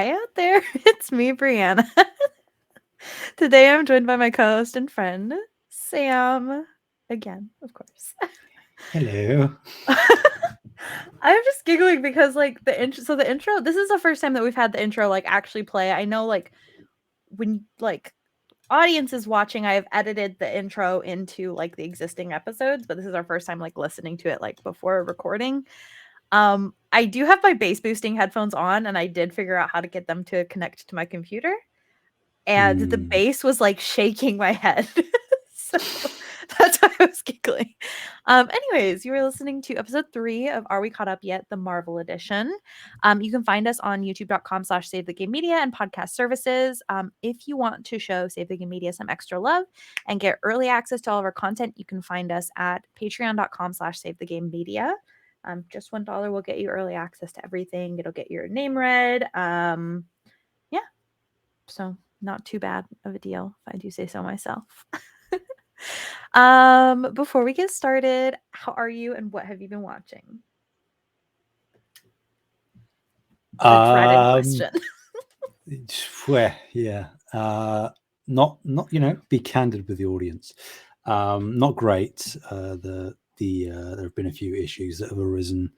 Hi out there, it's me, Breanna. Today I'm joined by my co-host and friend, Sam. Again, of course. Hello. I'm just giggling because the intro. So the intro. This is the first time that we've had the intro actually play. I know when audience is watching, I have edited the intro into the existing episodes, but this is our first time listening to it before recording. I do have my bass boosting headphones on, and I did figure out how to get them to connect to my computer. And the bass was shaking my head. So that's why I was giggling. Anyways, you were listening to episode 3 of Are We Caught Up Yet? The Marvel Edition. You can find us on youtube.com/Save the Game Media and podcast services. If you want to show Save the Game Media some extra love and get early access to all of our content, you can find us at patreon.com/Save the Game Media. Just $1 will get you early access to everything. It'll get your name read. Yeah. So not too bad of a deal, if I do say so myself. Before we get started, how are you and what have you been watching? The dreaded question. Yeah. Not be candid with the audience. Not great. There have been a few issues that have arisen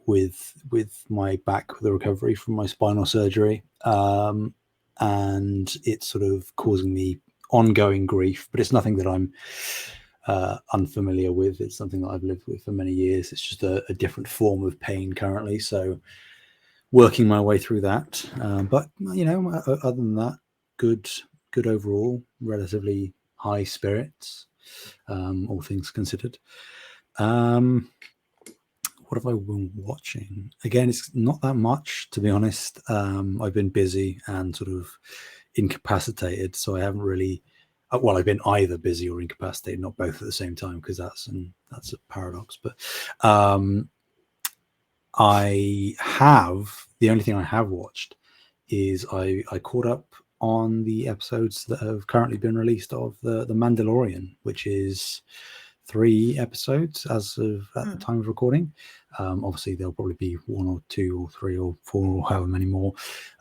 with my back, with the recovery from my spinal surgery, and it's sort of causing me ongoing grief. But it's nothing that I'm unfamiliar with. It's something that I've lived with for many years. It's just a different form of pain currently. So working my way through that. But other than that, good overall. Relatively high spirits, all things considered. What have I been watching? Again, it's not that much, to be honest. I've been busy and sort of incapacitated, so I haven't really. Well, I've been either busy or incapacitated, not both at the same time, because that's a paradox. But I have, the only thing I have watched is I caught up on the episodes that have currently been released of the Mandalorian, which is 3 episodes as of at the time of recording. Obviously there'll probably be 1 or 2 or 3 or 4 or however many more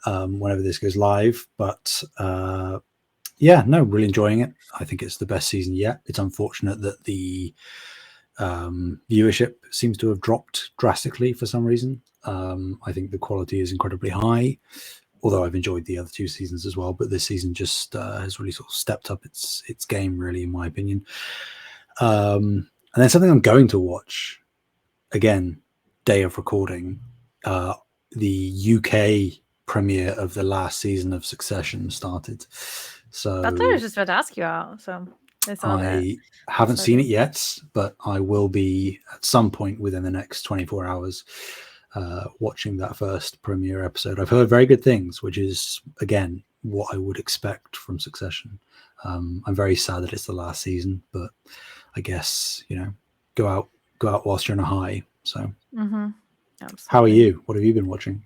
whenever this goes live. But really enjoying it. I think it's the best season yet. It's unfortunate that the viewership seems to have dropped drastically for some reason. I think the quality is incredibly high, although I've enjoyed the other 2 seasons as well. But this season just has really sort of stepped up its game, really, in my opinion. And then something I'm going to watch again, day of recording, the UK premiere of the last season of Succession started. So That's what I was just about to ask you out. So I saw that. I haven't seen it yet, but I will be at some point within the next 24 hours watching that first premiere episode. I've heard very good things, which is, again, what I would expect from Succession. I'm very sad that it's the last season, but I guess, go out whilst you're on a high. So how are you? What have you been watching?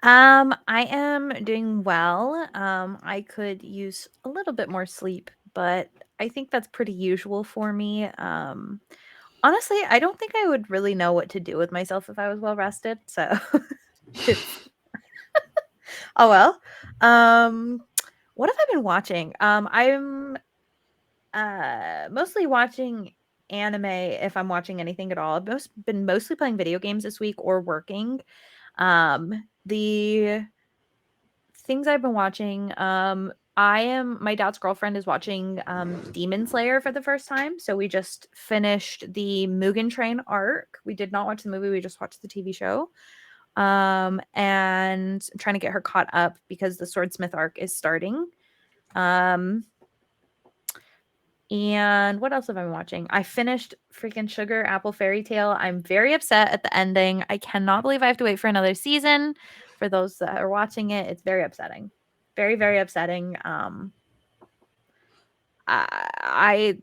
I am doing well. I could use a little bit more sleep, but I think that's pretty usual for me. Honestly, I don't think I would really know what to do with myself if I was well rested. So oh well. What have I been watching? I'm mostly watching anime if I'm watching anything at all. I've been mostly playing video games this week or working. The things I've been watching, my dad's girlfriend is watching Demon Slayer for the first time. So we just finished the Mugen Train arc. We did not watch the movie, we just watched the TV show. And I'm trying to get her caught up because the Swordsmith arc is starting. And what else have I been watching? I finished freaking Sugar Apple Fairy Tale. I'm very upset at the ending. I cannot believe I have to wait for another season. For those that are watching it, it's very upsetting. Very, very upsetting. The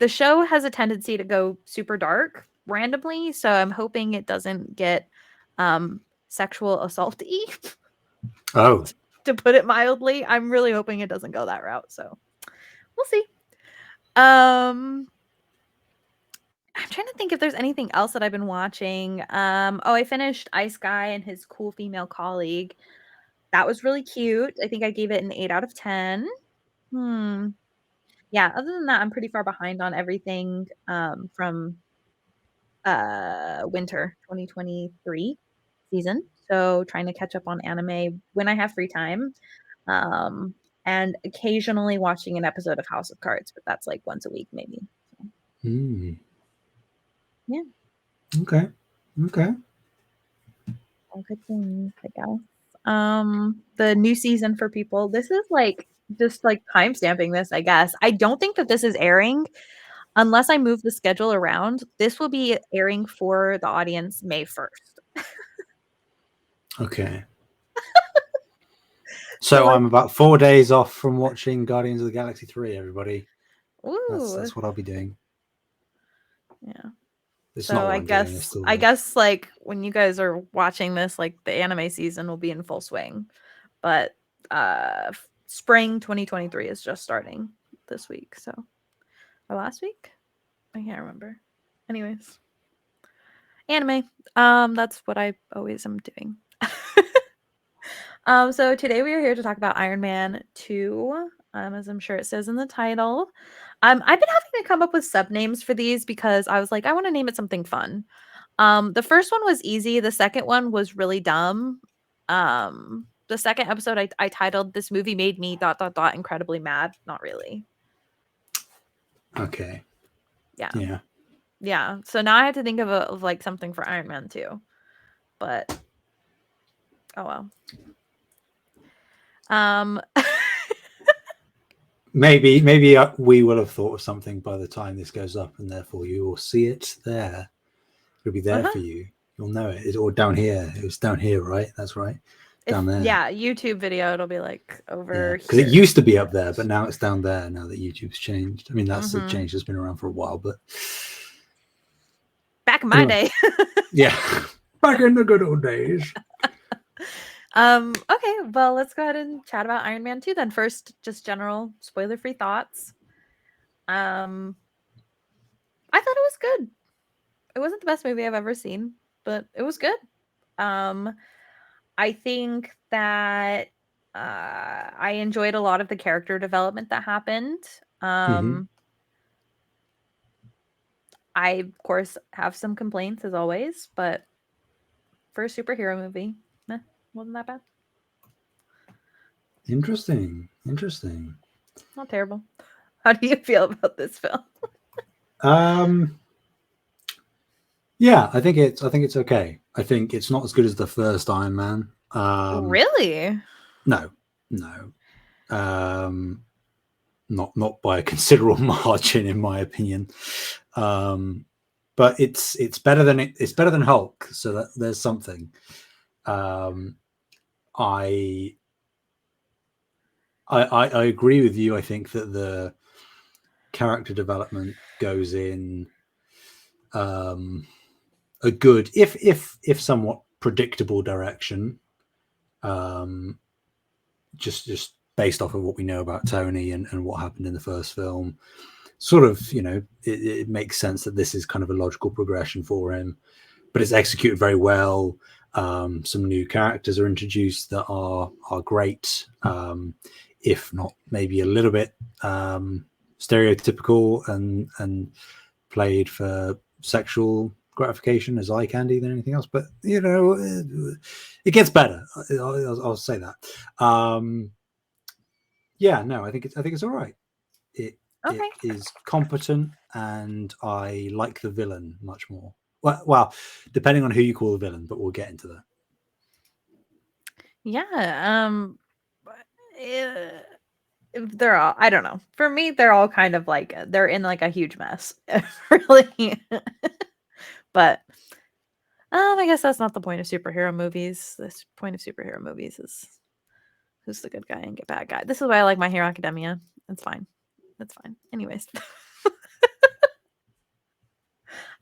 show has a tendency to go super dark randomly, so I'm hoping it doesn't get sexual assaulty. Oh. To put it mildly. I'm really hoping it doesn't go that route, so we'll see. I'm trying to think if there's anything else that I've been watching. I finished Ice Guy and His Cool Female Colleague. That was really cute. I think I gave it an 8 out of 10. Yeah, other than that, I'm pretty far behind on everything from winter 2023 season. So trying to catch up on anime when I have free time. And occasionally watching an episode of House of Cards, but that's like once a week maybe. So, yeah. Okay. All good things, I guess. The new season for people. This is like just like time stamping this, I guess. I don't think that this is airing unless I move the schedule around. This will be airing for the audience May 1st. Okay. So So like, I'm about 4 days off from watching Guardians of the Galaxy 3, everybody. ooh, That's what I'll be doing. yeah. It's So not what I I'm doing. It's guess still I guess like when you guys are watching this, like the anime season will be in full swing. But spring 2023 is just starting this week, so or last week? I can't remember. Anyways, anime. That's what I always am doing. So today we are here to talk about Iron Man 2, as I'm sure it says in the title. I've been having to come up with sub names for these because I was like, I want to name it something fun. The first one was easy. The second one was really dumb. The second episode I titled "This movie made me ... incredibly mad." Not really. okay. Yeah. Yeah. So now I have to think of like something for Iron Man 2. But oh well. Um Maybe we will have thought of something by the time this goes up, and therefore you will see it there. It'll be there for you. You'll know it. It's all down here. It was down here, right? That's right. Down there. Yeah, YouTube video, it'll be like over because it here. used to be up there, but now it's down there. Now that YouTube's changed. I mean, that's a Mhm. change that's been around for a while, but Back in my anyway, day. yeah, back in the good old days. Okay, well, let's go ahead and chat about Iron Man 2 then. First, just general spoiler-free thoughts. I thought it was good. It wasn't the best movie I've ever seen, but it was good. Um, I think that I enjoyed a lot of the character development that happened. Mm-hmm. I, of course, have some complaints as always, but for a superhero movie, wasn't that bad. Interesting. Not terrible. How do you feel about this film? Um, yeah, I think it's okay. I think it's not as good as the first Iron Man. Really? No, no, um, not by a considerable margin, in my opinion. But it's better than it's better than Hulk. So that there's something. I I agree with you. I think that the character development goes in a good, if somewhat predictable direction. Just based off of what we know about Tony and what happened in the first film, sort of, it makes sense that this is kind of a logical progression for him, but it's executed very well. Some new characters are introduced that are great, if not maybe a little bit stereotypical and played for sexual gratification as eye candy than anything else. But it gets better. I'll say that. Yeah, no, I think it's all right. It Okay. is competent, and I like the villain much more. Well, depending on who you call the villain, but we'll get into that. Yeah. They're all, I don't know. For me, they're all kind of like they're in like a huge mess. Really. But I guess that's not the point of superhero movies. The point of superhero movies is who's the good guy and get bad guy. This is why I like My Hero Academia. It's fine. It's fine. Anyways.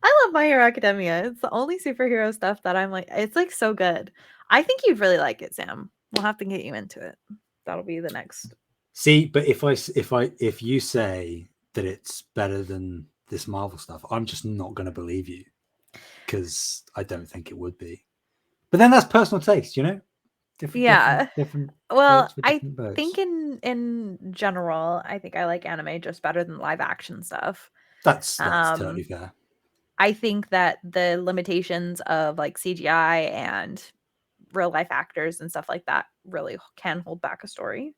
I love My Hero Academia. It's the only superhero stuff that I'm like, it's like so good. I think you'd really like it, Sam. We'll have to get you into it. That'll be the next. See, but if you say that it's better than this Marvel stuff, I'm just not going to believe you, because I don't think it would be. But then that's personal taste, Yeah. different Well, floats for I different boats. think in general, I think I like anime just better than live action stuff. That's totally Um, fair. I think that the limitations of like CGI and real life actors and stuff like that really can hold back a story.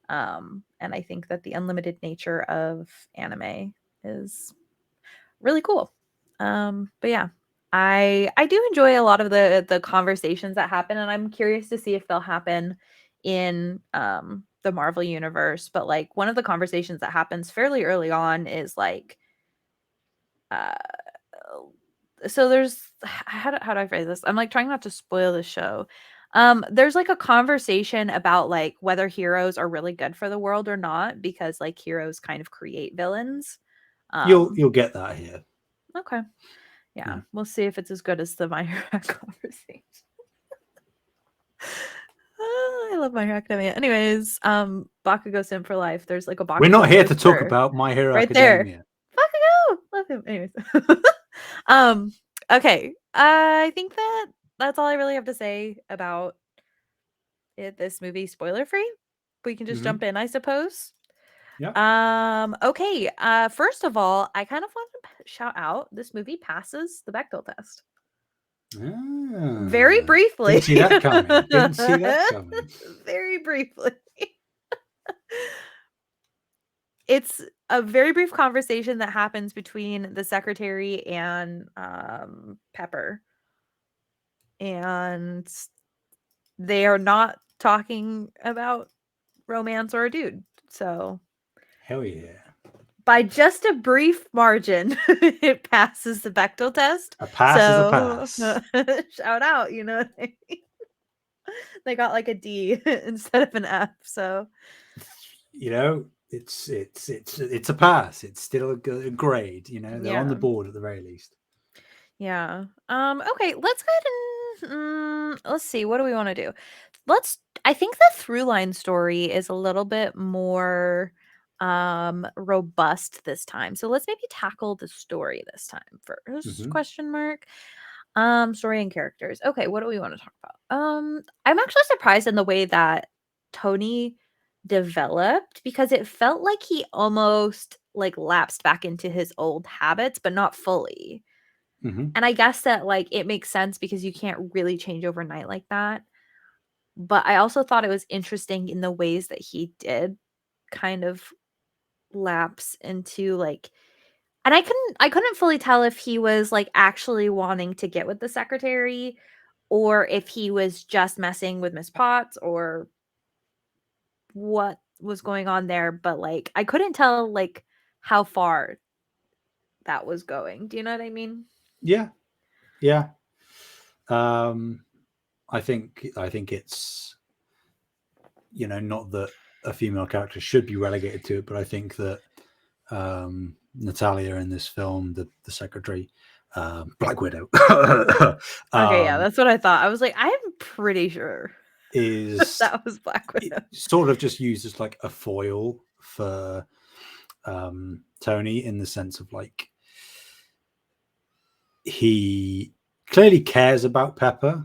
And I think that the unlimited nature of anime is really cool. But yeah, I do enjoy a lot of the conversations that happen, and I'm curious to see if they'll happen in the Marvel universe. But like one of the conversations that happens fairly early on is like uh so there's how do I phrase this? I'm like trying not to spoil the show. There's like a conversation about like whether heroes are really good for the world or not because like heroes kind of create villains. You'll get that here. Okay. Yeah, Yeah. we'll see if it's as good as the My Hero conversation. I love My Hero Academia. Anyways, Bakugo Sim for life. There's like a We're Bakugo not here to talk poster about My Hero right there. Academia. Bakugo, love him. Anyways, um, okay. I think that's all I really have to say about it. This movie, spoiler free. We can just Hmm. jump in, I suppose. Yeah. Okay. First of all, I kind of want to shout out this movie passes the Bechdel test. Very Ah, briefly. didn't see that coming. Didn't see that coming. Very briefly. It's a very brief conversation that happens between the secretary and Pepper. And they are not talking about romance or a dude. So Hell yeah. by just a brief margin, it passes the Bechdel test. A pass is a So pass. shout out, you know what I mean? They got like a D instead of an F. So You know, it's a pass. It's still a grade. You know, they're on the yeah. board at the very least. Yeah. Okay, let's go ahead and let's see, what do we want to do? Let's I think the through line story is a little bit more robust this time. So let's maybe tackle the story this time first. Hmm. Question mark. Story and characters. Okay, what do we want to talk about? I'm actually surprised in the way that Tony developed because it felt like he almost like lapsed back into his old habits, but not fully. Hmm. And I guess that like it makes sense because you can't really change overnight like that. But I also thought it was interesting in the ways that he did kind of lapse into like and I couldn't fully tell if he was like actually wanting to get with the secretary or if he was just messing with Miss Potts or what was going on there, but like I couldn't tell like how far that was going. Do you know what I mean? Yeah. Yeah. Um, I think it's, not that a female character should be relegated to it, but I think that Natalia in this film, the secretary, Black Widow, Okay, yeah, um, that's what I thought. I was like, I'm pretty sure is that was Black Widow. sort of just used as like a foil for Tony, in the sense of like he clearly cares about Pepper.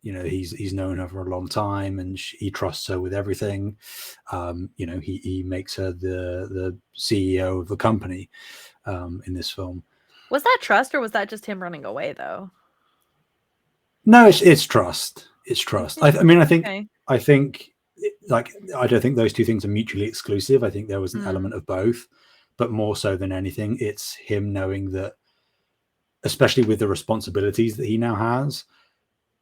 He's known her for a long time, and he trusts her with everything. He makes her the CEO of the company in this film. Was that trust or was that just him running away though? No, it's trust. It's You trust. I think? mean, Okay. I think like I don't think those two things are mutually exclusive. I think there was an Mm, element of both, but more so than anything, it's him knowing that, especially with the responsibilities that he now has,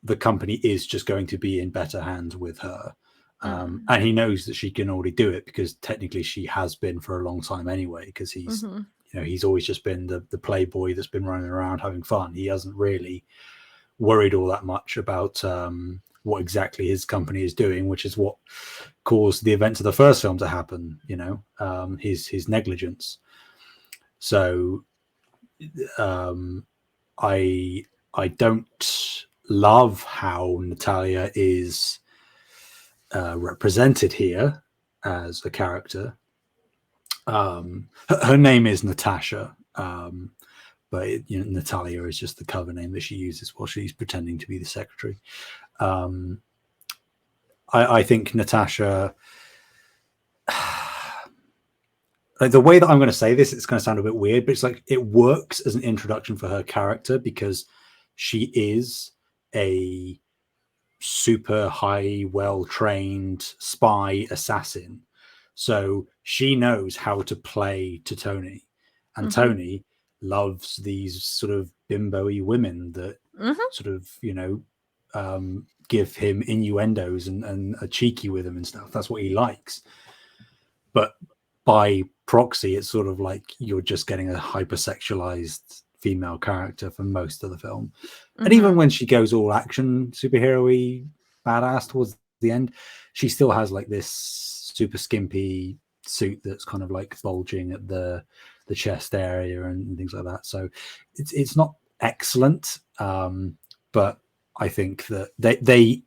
the company is just going to be in better hands with her. mm, And he knows that she can already do it because technically she has been for a long time anyway, because mhm, he's always just been the playboy that's been running around having fun. He hasn't really worried all that much about what exactly his company is doing, which is what caused the events of the first film to happen. His negligence. So um, I don't love how Natalia is represented here as a character. Her name is Natasha, but Natalia is just the cover name that she uses while she's pretending to be the secretary. Um, I think Natasha, like the way that I'm going to say this, it's going to sound a bit weird, but it's like it works as an introduction for her character because she is a super high, well trained spy assassin. So she knows how to play to Tony. And Mhm. Tony loves these sort of bimbo-y women that Mhm. sort of, give him innuendos and are cheeky with him and stuff. That's what he likes. But by proxy, it's sort of like you're just getting a hypersexualized female character for most of the film. And even Mhm. when she goes all action superhero-y badass towards the end, she still has like this super skimpy suit that's kind of like bulging at the chest area and things like that. So it's not excellent, but I think that they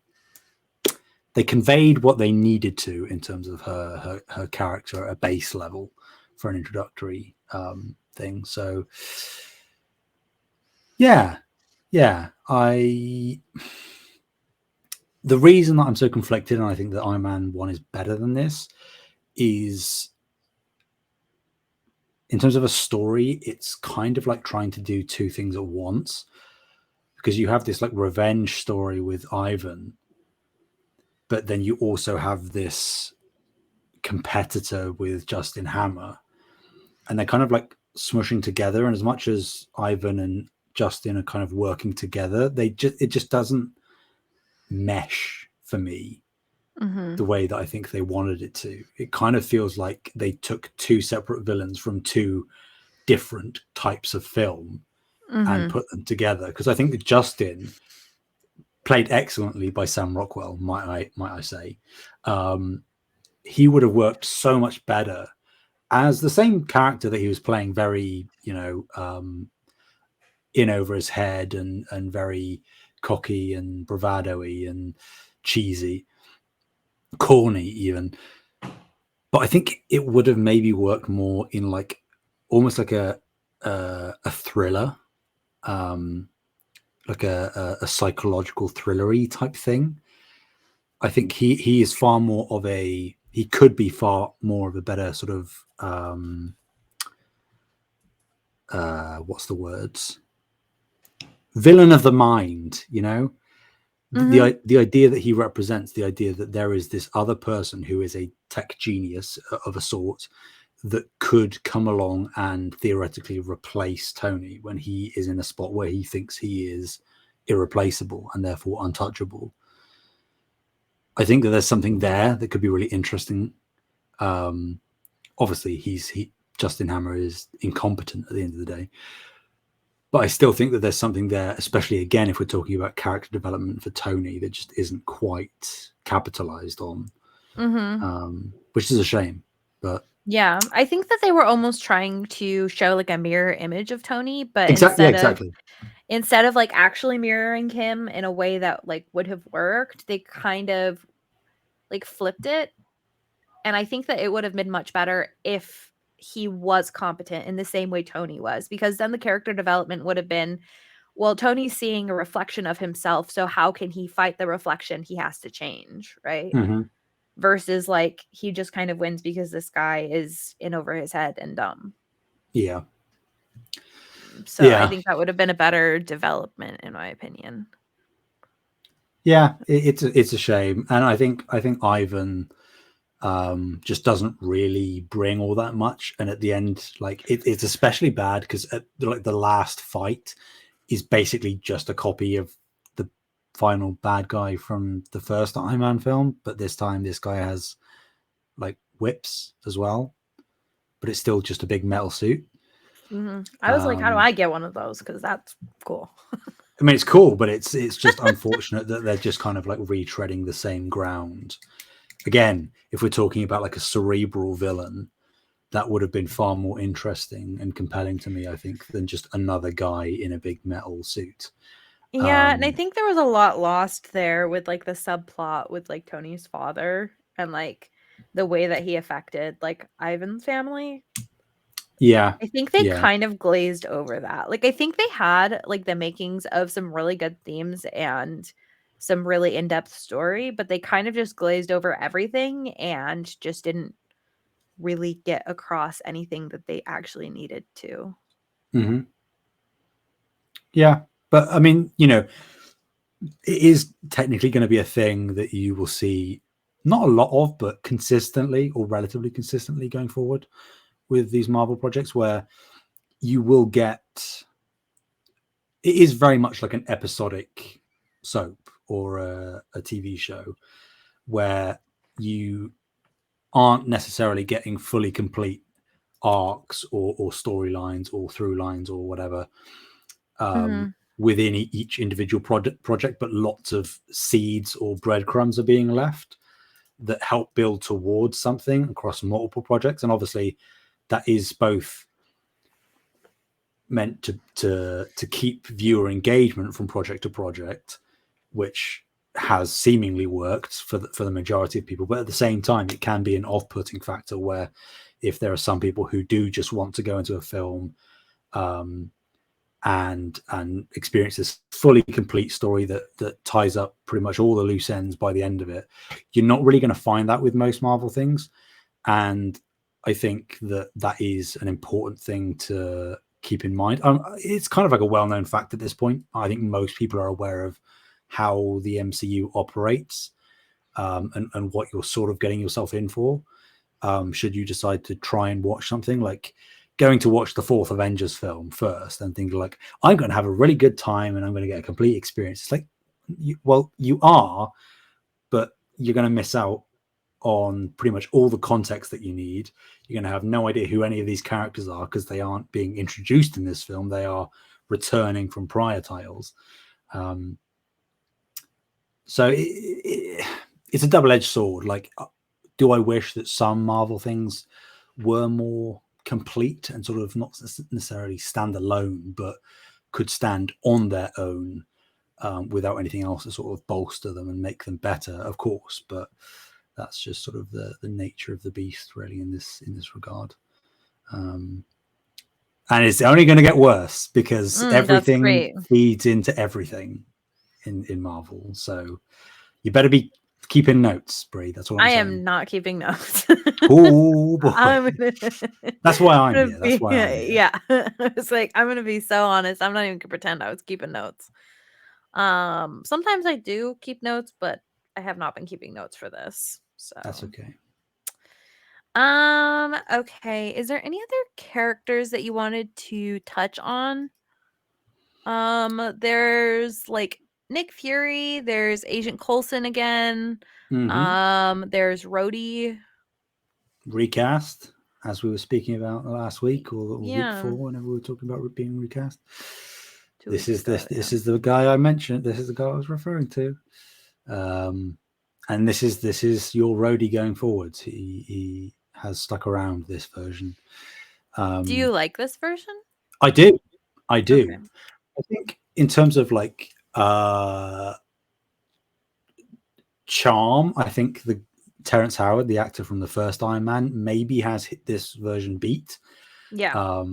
conveyed what they needed to in terms of her character at a base level for an introductory thing. So yeah, yeah, I the reason that I'm so conflicted and I think that Iron Man 1 is better than this is in terms of a story, it's kind of like trying to do two things at once because you have this like revenge story with Ivan, but then you also have this competitor with Justin Hammer, and they're kind of like smushing together. And as much as Ivan and Justin are kind of working together, it just doesn't mesh for me the Mhm. way that I think they wanted it to. It kind of feels like they took two separate villains from two different types of film and Mhm. put them together. Because I think that Justin played excellently by Sam Rockwell, might I say. Um, he would have worked so much better as the same character that he was playing, very in over his head and very cocky and bravado-y and cheesy, corny even. But I think it would have maybe worked more in like almost like a thriller, um, like a psychological thrillery type thing. I think he is far more of a he could be far more of a better sort of what's the words, villain of the mind, Mhm. the idea that he represents, the idea that there is this other person who is a tech genius of a sort that could come along and theoretically replace Tony when he is in a spot where he thinks he is irreplaceable and therefore untouchable. I think that there's something there that could be really interesting. Um, Obviously, he Justin Hammer is incompetent at the end of the day, but I still think that there's something there, especially again if we're talking about character development for Tony, that just isn't quite capitalized on, Mhm. which is a shame. But Yeah, I think that they were almost trying to show like a mirror image of Tony, but exactly, yeah, instead of exactly. like actually mirroring him in a way that like would have worked, they kind of like flipped it. And I think that it would have been much better if he was competent in the same way Tony was, because then the character development would have been, well, Tony's seeing a reflection of himself, so how can he fight the reflection? He has to change, right? Mm-hmm. Versus like he just kind of wins because this guy is in over his head and dumb. Yeah, So I yeah, think that would have been a better development in my opinion. yeah. It's a shame, and I think Ivan just doesn't really bring all that much. And at the end, like it's especially bad because like the last fight is basically just a copy of the final bad guy from the first Iron Man film, but this time this guy has like whips as well, but it's still just a big metal suit. I was like, how do Um, I get one of those? Because that's cool. I mean, it's cool, but it's just unfortunate that they're just kind of like retreading the same ground again. If we're talking about like a cerebral villain, that would have been far more interesting and compelling to me, I think, than just another guy in a big metal suit. Yeah, and I Um, think there was a lot lost there with like the subplot with like Tony's father and like the way that he affected like Ivan's family. yeah, I think they yeah, kind of glazed over that. Like I think they had like the makings of some really good themes and some really in-depth story, but they kind of just glazed over everything and just didn't really get across anything that they actually needed to. Hmm. Yeah, but I mean, you know, it is technically going to be a thing that you will see not a lot of, but consistently or relatively consistently going forward with these Marvel projects, where you will get, it is very much like an episodic soap or a TV show where you aren't necessarily getting fully complete arcs or storylines or through lines or whatever Mhm. within each individual project, but lots of seeds or breadcrumbs are being left that help build towards something across multiple projects. And obviously, that is both meant to keep viewer engagement from project to project, which has seemingly worked for the majority of people. But at the same time, it can be an off-putting factor where if there are some people who do just want to go into a film um, and experience this fully complete story that ties up pretty much all the loose ends by the end of it, you're not really going to find that with most Marvel things. And I think that is an important thing to keep in mind. It's kind of like a well-known fact at this point. I think most people are aware of how the MCU operates, and what you're sort of getting yourself in for. Should you decide to try and watch something, like going to watch the fourth Avengers film first and thinking like, I'm going to have a really good time and I'm going to get a complete experience. It's like, well, you are, but you're going to miss out on pretty much all the context that you need. You're going to have no idea who any of these characters are because they aren't being introduced in this film. They are returning from prior titles. Um, so it's a double-edged sword. Like, do I wish that some Marvel things were more complete and sort of not necessarily stand alone, but could stand on their own without anything else to sort of bolster them and make them better, of course. But that's just sort of the nature of the beast, really, in this regard. Um, and it's only going to get worse because That's everything great. feeds into everything in Marvel. So you better be keeping notes, Bree. That's what I'm I saying. am not keeping notes. Oh boy, I'm gonna, that's why I'm gonna here. That's be why I'm here. yeah. It's like I'm gonna be so honest. I'm not even gonna pretend I was keeping notes. Sometimes I do keep notes, but I have not been keeping notes for this. That's So, okay. okay. Is there any other characters that you wanted to touch on? There's like Nick Fury, there's Agent Coulson again. Mm-hmm. There's Rhodey. Recast, as we were speaking about last week or the week Yeah, before, whenever we were talking about being recast. 2 weeks ago. Yeah. This is the guy I mentioned. This is the guy I was referring to. And this is your roadie going forwards. He has stuck around this version. Do you Um, like this version? I do, I do. Okay. I think in terms of like charm, I think the Terrence Howard, the actor from the first Iron Man, maybe has hit this version beat. Yeah.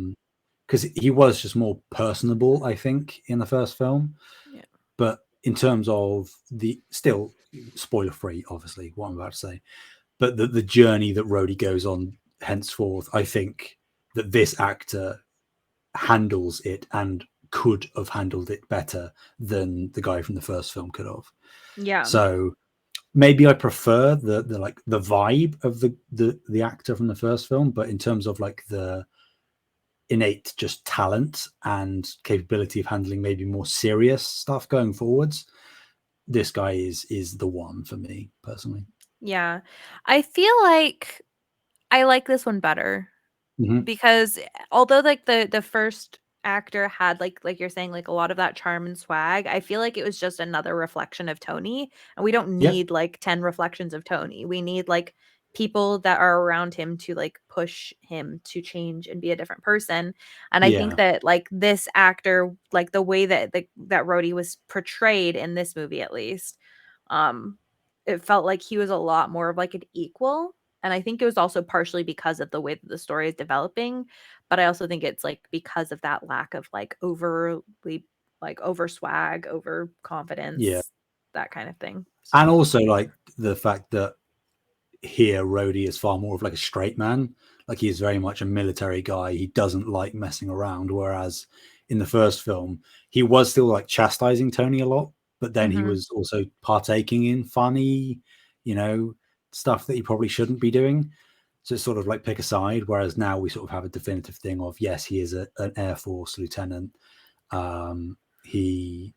Because he was just more personable, I think, in the first film. Yeah. But in terms of the still spoiler free, obviously, what I'm about to say, but the journey that Rhodey goes on henceforth, I think that this actor handles it and could have handled it better than the guy from the first film could have. Yeah. So maybe I prefer the like the vibe of the actor from the first film, but in terms of like the innate just talent and capability of handling maybe more serious stuff going forwards, this guy is the one for me personally. Yeah. I feel like I like this one better. Hmm. Because although, like, the first actor had, like you're saying, like, a lot of that charm and swag, I feel like it was just another reflection of Tony, and we don't Yeah, need, like, 10 reflections of Tony. We need, like, people that are around him to, like, push him to change and be a different person, and I think yeah, that, like, this actor, like, the way that that Rhodey was portrayed in this movie, at least, um, it felt like he was a lot more of, like, an equal, and I think it was also partially because of the way that the story is developing, but I also think it's, like, because of that lack of, like, overly, like, over swag, over yeah. confidence. that kind of thing. So. And also like the fact that here Rhodey is far more of like a straight man. Like he's very much a military guy. He doesn't like messing around. Whereas in the first film, he was still like chastising Tony a lot, but then he was also partaking in funny, you know, stuff that he probably shouldn't be doing. So it's sort of like pick a side. Whereas now we sort of have a definitive thing of yes, he is an Air Force lieutenant. He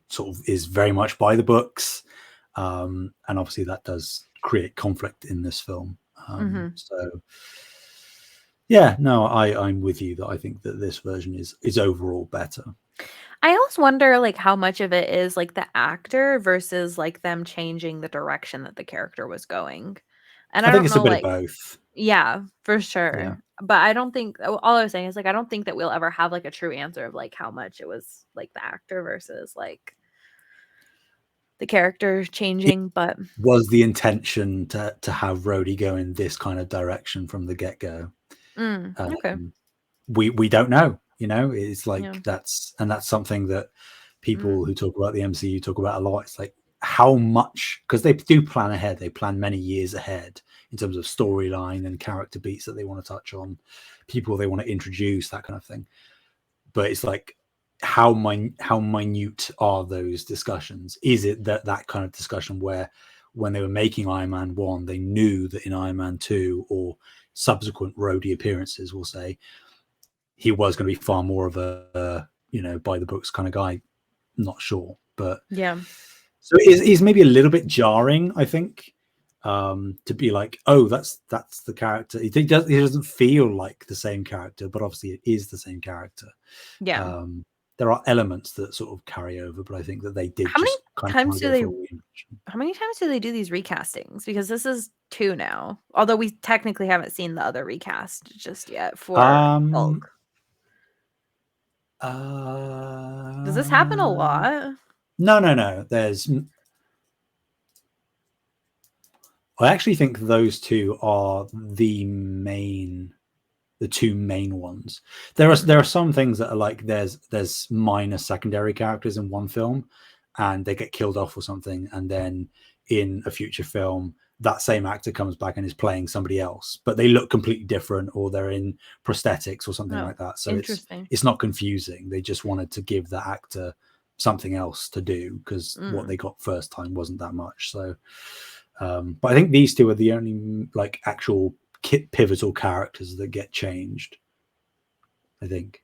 sort of is very much by the books, and obviously that does create conflict in this film. So yeah, no, I'm with you that I think that this version is overall better. I always wonder like how much of it is like the actor versus like them changing the direction that the character was going. And I I think don't it's a know, bit of like, both. yeah, for Yeah, sure. But I don't think all I was saying is like I don't think that we'll ever have like a true answer of like how much it was like the actor versus like the character it changing. But was the intention to have Rhodey go in this kind of direction from the get go. Okay. We don't know. You know, it's Yeah. like that's something that people Mm, who talk about the MCU talk about a lot. It's like how much, because they do plan ahead. They plan many years ahead in terms of storyline and character beats that they want to touch on, people they want to introduce, that kind of thing. But it's like how minute are those discussions? Is it that kind of discussion where when they were making Iron Man 1, they knew that in Iron Man 2 or subsequent Rhodey appearances, we'll say, he was going to be far more of a by the books kind of guy? Not sure, but yeah. so is maybe a little bit jarring, I think, to be like, oh, that's the character. He doesn't feel like the same character, but obviously it is the same character. Yeah. There are elements that sort of carry over, but I think that they did How many just kind of times want to do go they for a reinvention. how many times do they do these recastings? Because this is 2 now. Although we technically haven't seen the other recast just yet for Um, Hulk. Does this happen a uh, lot? no. I actually think those two are the two main ones. There are some things that are like there's minor secondary characters in one film, and they get killed off or something, and then in a future film that same actor comes back and is playing somebody else, but they look completely different, or they're in prosthetics or something Oh, like that. So interesting. it's not confusing. They just wanted to give the actor something else to do because what Mm. they got first time wasn't that much. So, but I think these two are the only like actual pivotal characters that get changed. I think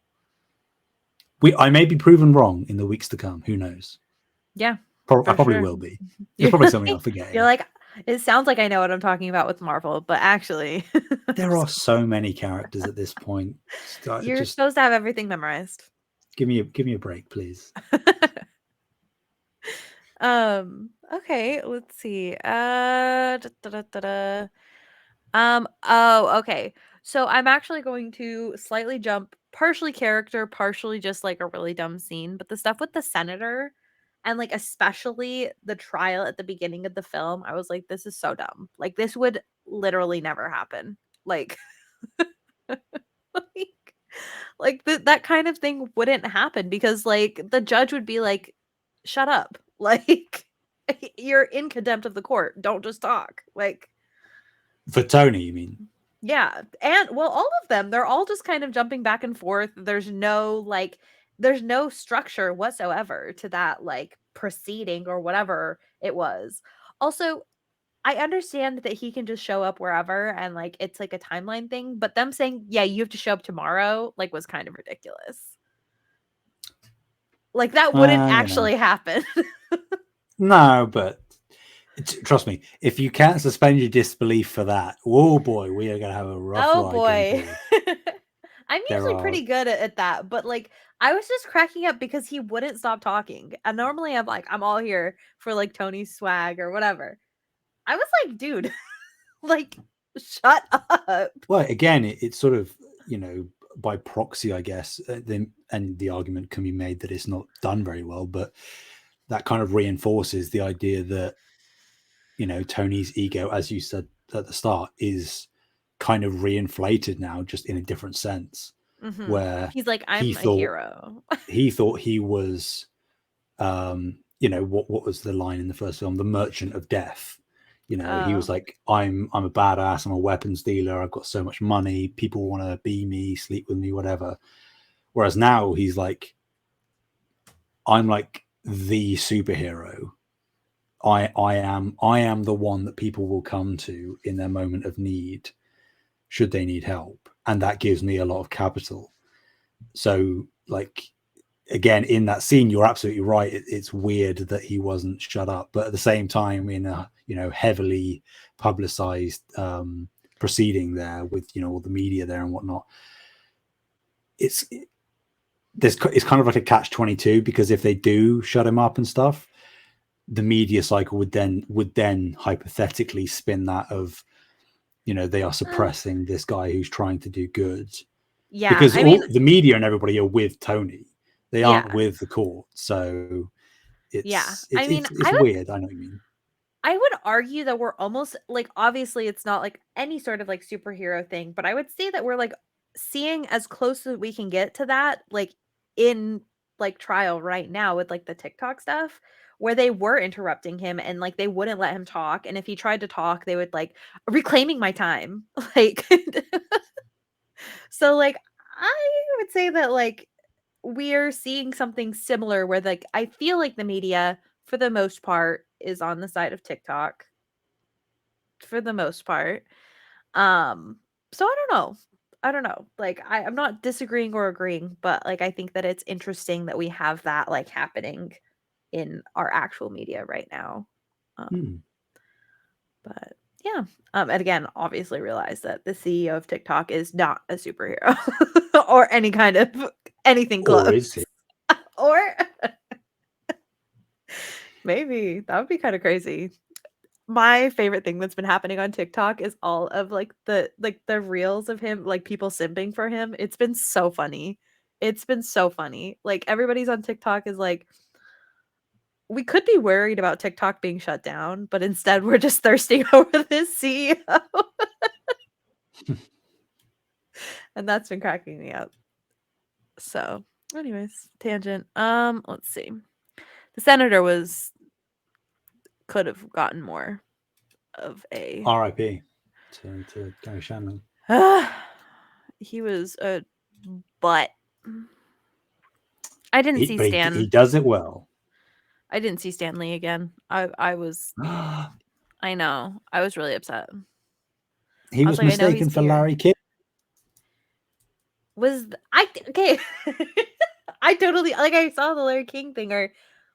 I may be proven wrong in the weeks to come. Who knows? Yeah, I for probably sure. will be. There's You're probably something I'm like you're forgetting. like, "It sounds like I know what I'm talking about with Marvel," but actually, There are so many characters at this point. you're Just supposed to have everything memorized. give me a break, please. Okay, let's see. Oh, okay. So I'm actually going to slightly jump partially character, partially just like a really dumb scene, but the stuff with the senator and like especially the trial at the beginning of the film, I was like, this is so dumb. Like this would literally never happen. Like, like, that kind of thing wouldn't happen because like the judge would be like, shut up. Like you're in contempt of the court. Don't just talk. Like For Tony, you mean? yeah, and well, all of them, they're all just kind of jumping back and forth. There's no structure whatsoever to that like proceeding or whatever it was. Also, I understand that he can just show up wherever and like it's like a timeline thing, but them saying, "Yeah, you have to show up tomorrow," like was kind of ridiculous. Like that wouldn't You know, actually happen. no, but trust me, if you can't suspend your disbelief for that, oh boy, we are going to have a rough Oh ride going boy. forward. I'm There usually are pretty good at that, but like I was just cracking up because he wouldn't stop talking. And normally I'm like, I'm all here for like Tony's swag or whatever. I was like, dude, like, shut up. well, again, it's sort of by proxy, I guess. And the argument can be made that it's not done very well, but that kind of reinforces the idea that Tony's ego, as you said at the start, is kind of reinflated now, just in a different sense, Hmm. where He's like, he I'm a thought hero. he thought he was what was the line in the first film? The Merchant of Death. He was Oh. like, I'm a badass, I'm a weapons dealer, I've got so much money, people want to be me, sleep with me, whatever. Whereas now he's like, I'm like the superhero. I am the one that people will come to in their moment of need, should they need help, and that gives me a lot of capital. So, like, again, in that scene, you're absolutely right. It's weird that he wasn't shut up, but at the same time, in a heavily publicized proceeding there with all the media there and whatnot, it's it's kind of like a catch-22, because if they do shut him up and stuff, the media cycle would then hypothetically spin that of they are Uh, suppressing this guy who's trying to do good, yeah, because I mean, all the media and everybody are with Tony. They aren't yeah. with the court. So Yeah. it's I it's mean, it's, it's weird. I know what you mean. I would argue that we're almost like, obviously it's not like any sort of like superhero thing, but I would say that we're like seeing as close as we can get to that, like in like trial right now with like the TikTok stuff, where they were interrupting him and like they wouldn't let him talk. And if he tried to talk, they would like reclaiming my time. Like, so like I would say that like we're seeing something similar where like I feel like the media for the most part is on the side of TikTok for the most part. Um, so I don't know. I don't know. Like I'm not disagreeing or agreeing, but like I think that it's interesting that we have that like happening in our actual media right now. Um, Hmm. but yeah. And again, obviously realize that the CEO of TikTok is not a superhero or any kind of anything Or close. is he? Or maybe that would be kind of crazy. My favorite thing that's been happening on TikTok is all of like the reels of him, like people simping for him. It's been so funny. It's been so funny. Like everybody's on TikTok is like, we could be worried about TikTok being shut down, but instead we're just thirsting over this CEO. And that's been cracking me up. So, anyways, tangent. Let's see. The senator was could have gotten more of a R.I.P. to Gary Shandling. he was a butt. I didn't He, see but he Stan. does it well. I didn't see Stanley again. I was I know. I was really upset. He I was was like, I know he's mistaken for here. Larry King. Okay. I totally like I saw the Larry King thing or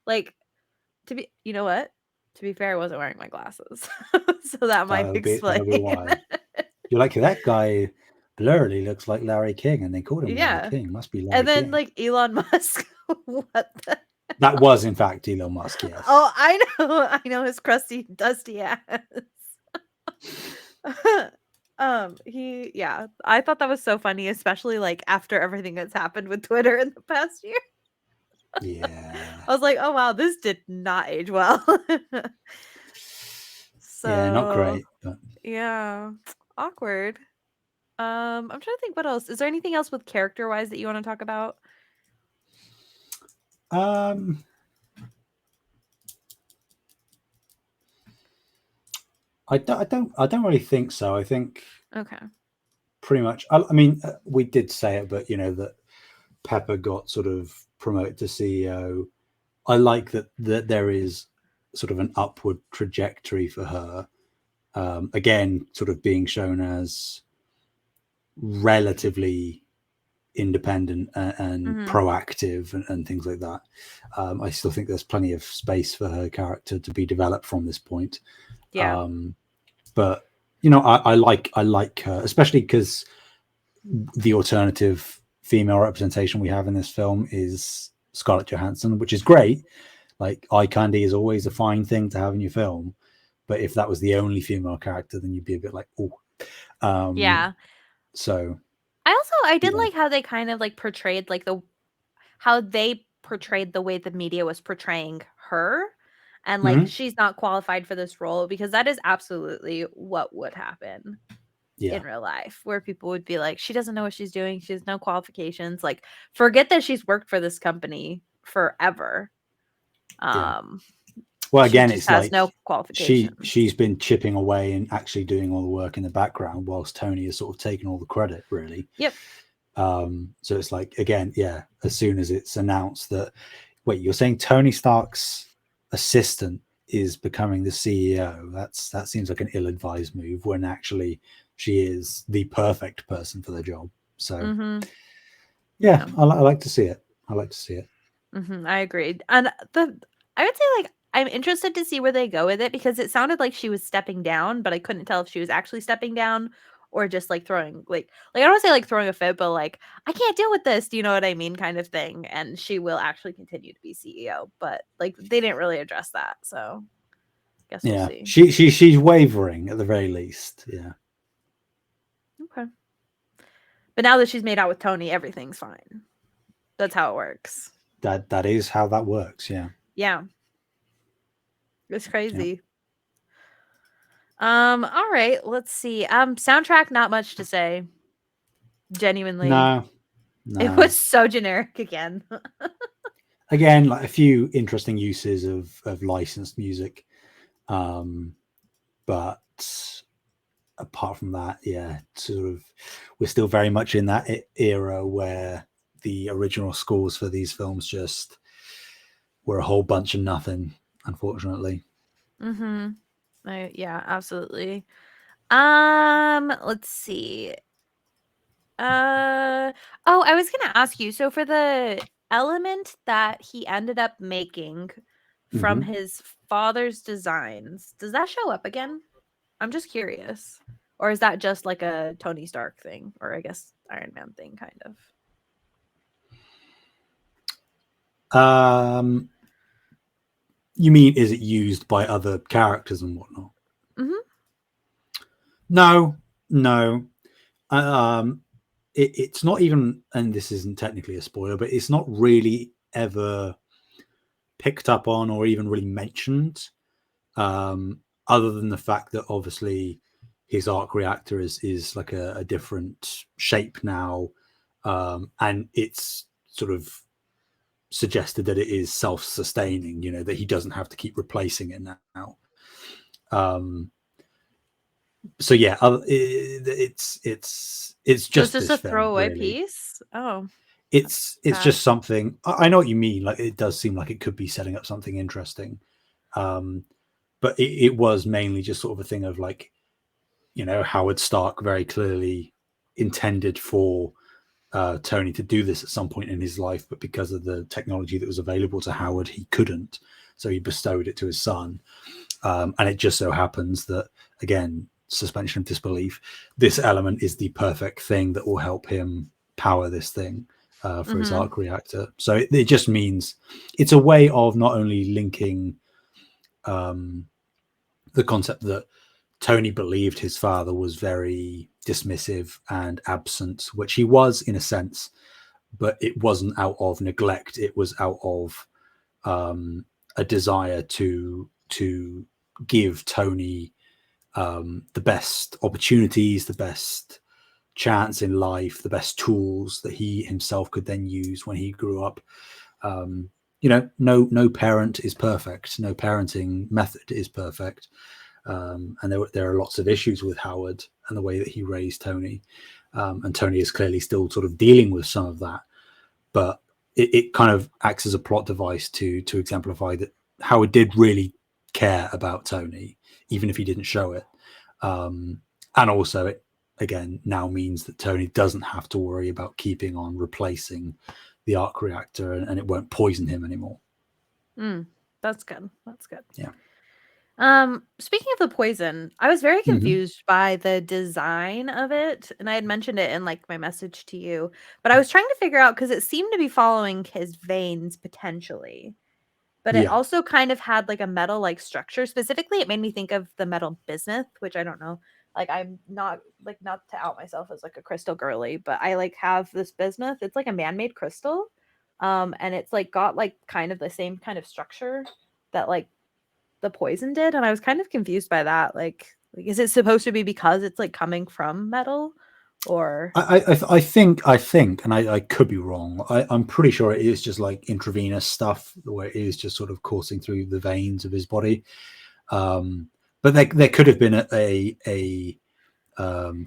like to be you know what? To be fair, I wasn't wearing my glasses. So that might explain. That'll be why. You're like, that guy blurrily looks like Larry King, and they called him Larry Yeah. King. Must be And Larry then King. like Elon Musk. What the That was in fact Elon Musk. Yes. Oh, I know his crusty, dusty ass. Yeah, I thought that was so funny, especially like after everything that's happened with Twitter in the past year. Yeah. I was like, oh wow, this did not age well. Yeah. Not So great, but yeah, awkward. I'm trying to think what else. Is there anything else with character wise that you want to talk about? um, I don't really think so. I think Okay. pretty much. I mean, we did say it, but that Pepper got sort of promoted to CEO. I like that there is sort of an upward trajectory for her. Again, sort of being shown as relatively independent and Hmm. proactive and things like that. I still think there's plenty of space for her character to be developed from this point. Yeah. Um, but I like her, especially because the alternative female representation we have in this film is Scarlett Johansson, which is great. Like, eye candy is always a fine thing to have in your film, but if that was the only female character, then you'd be a bit like, oh. Um, Yeah. so I did yeah. like how they kind of like portrayed like the how they portrayed the way the media was portraying her and like Mhm. she's not qualified for this role because that is absolutely what would happen Yeah. in real life where people would be like she doesn't know what she's doing, she has no qualifications, like forget that she's worked for this company forever, Yeah. Um, Well, she again, just it's has like no qualifications. she's been chipping away and actually doing all the work in the background, whilst Tony has sort of taken all the credit, really. Yep. So it's like, again, yeah, as soon as it's announced that, wait, you're saying Tony Stark's assistant is becoming the CEO? That seems like an ill-advised move when actually she is the perfect person for the job. So Mm-hmm. yeah, Yeah. I like to see it. I like to see it. I agreed. And I would say like I'm interested to see where they go with it because it sounded like she was stepping down, but I couldn't tell if she was actually stepping down or just like throwing like I don't want to say like throwing a fit, but like I can't deal with this. Do you know what I mean? Kind of thing. And she will actually continue to be CEO, but like they didn't really address that, so guess we'll Yeah, see. she's wavering at the very least. Yeah, Okay. But now that she's made out with Tony, everything's fine. That's how it works. that is how that works. Yeah, Yeah, it's yeah. crazy. All right, let's see. Soundtrack, not much to say. Genuinely. No, It no. was so generic again. Again, like a few interesting uses of licensed music, but apart from that, yeah, sort of, we're still very much in that era where the original scores for these films just were a whole bunch of nothing, unfortunately. Mm-hmm. Yeah, absolutely. Let's see. Uh oh, I was gonna ask you, so for the element that he ended up making from Hmm. his father's designs, does that show up again? I'm just curious. Or is that just like a Tony Stark thing? Or I guess Iron Man thing, kind of. Um, you mean, is it used by other characters and whatnot? Mm-hmm. No, no. Um, it's not even, and this isn't technically a spoiler, but it's not really ever picked up on or even really mentioned, other than the fact that obviously his arc reactor is like a different shape now, and it's sort of suggested that it is self-sustaining. You know, that he doesn't have to keep replacing it now. Um, so yeah, it's So it's just just this a film, throwaway really. piece? Oh, It's sad. just something. I know what you mean. Like, it does seem like it could be setting up something interesting, um, but it was mainly just sort of a thing of like, Howard Stark very clearly intended for Tony to do this at some point in his life, but because of the technology that was available to Howard, he couldn't. So he bestowed it to his son. And it just so happens that, again, suspension of disbelief, this element is the perfect thing that will help him power this thing for his Mm-hmm. arc reactor. So it just means it's a way of not only linking um, the concept that Tony believed his father was very dismissive and absent, which he was in a sense, but it wasn't out of neglect. It was out of a desire to give Tony the best opportunities, the best chance in life, the best tools that he himself could then use when he grew up. Um, no parent is perfect. No parenting method is perfect. And there are lots of issues with Howard and the way that he raised Tony. And Tony is clearly still sort of dealing with some of that, but it kind of acts as a plot device to exemplify that Howard did really care about Tony, even if he didn't show it. And also, it again now means that Tony doesn't have to worry about keeping on replacing the arc reactor, and it won't poison him anymore. Mm, that's good. That's good. Yeah. Speaking of the poison, I was very Mm-hmm. confused by the design of it, and I had mentioned it in like my message to you, but I was trying to figure out because it seemed to be following his veins potentially, but it Yeah. also kind of had like a metal like structure. Specifically, it made me think of the metal bismuth, which I don't know. Like I'm not like not to out myself as like a crystal girly, but I like have this bismuth. It's like a man-made crystal. And it's like got like kind of the same kind of structure that like the poison did, and I was kind of confused by that. Like is it supposed to be because it's like coming from metal, or I think, and I could be wrong. I'm pretty sure it is just like intravenous stuff, where it is just sort of coursing through the veins of his body. Um, but there could have been a